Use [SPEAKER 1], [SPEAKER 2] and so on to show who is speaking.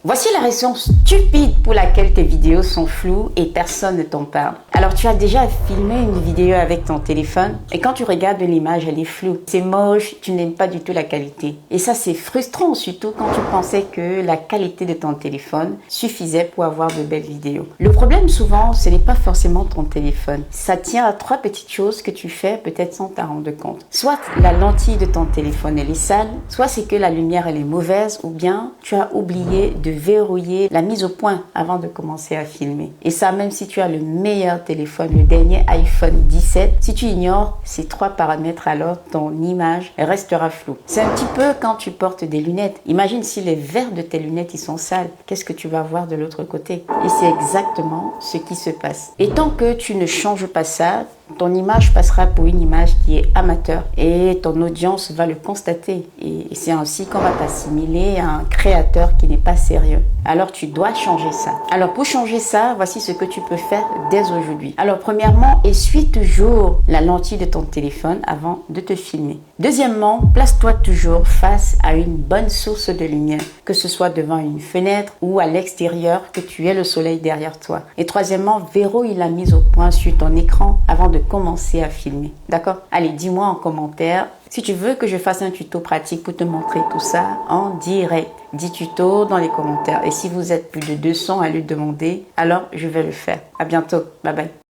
[SPEAKER 1] Voici la raison stupide pour laquelle tes vidéos sont floues et personne ne t'en parle. Alors tu as déjà filmé une vidéo avec ton téléphone et quand tu regardes l'image, elle est floue. C'est moche, tu n'aimes pas du tout la qualité. Et ça c'est frustrant, surtout quand tu pensais que la qualité de ton téléphone suffisait pour avoir de belles vidéos. Le problème souvent, ce n'est pas forcément ton téléphone. Ça tient à trois petites choses que tu fais peut-être sans t'en rendre compte. Soit la lentille de ton téléphone elle est sale, soit c'est que la lumière elle est mauvaise ou bien tu as oublié de verrouiller la mise au point avant de commencer à filmer. Et ça, même si tu as le meilleur téléphone, le dernier iPhone 17, si tu ignores ces trois paramètres, alors ton image restera floue. C'est un petit peu quand tu portes des lunettes. Imagine si les verres de tes lunettes ils sont sales. Qu'est-ce que tu vas voir de l'autre côté? Et c'est exactement ce qui se passe. Et tant que tu ne changes pas ça, ton image passera pour une image qui est amateur et ton audience va le constater. Et c'est ainsi qu'on va t'assimiler à un créateur qui n'est pas sérieux. Alors tu dois changer ça. Alors pour changer ça, voici ce que tu peux faire dès aujourd'hui. Alors premièrement, essuie toujours la lentille de ton téléphone avant de te filmer. Deuxièmement, place-toi toujours face à une bonne source de lumière, que ce soit devant une fenêtre ou à l'extérieur, que tu aies le soleil derrière toi. Et troisièmement, verrouille la mise au point sur ton écran avant de commencer à filmer. D'accord? Allez, dis-moi en commentaire si tu veux que je fasse un tuto pratique pour te montrer tout ça en direct. Dis tuto dans les commentaires. Et si vous êtes plus de 200 à le demander, alors je vais le faire. À bientôt. Bye bye.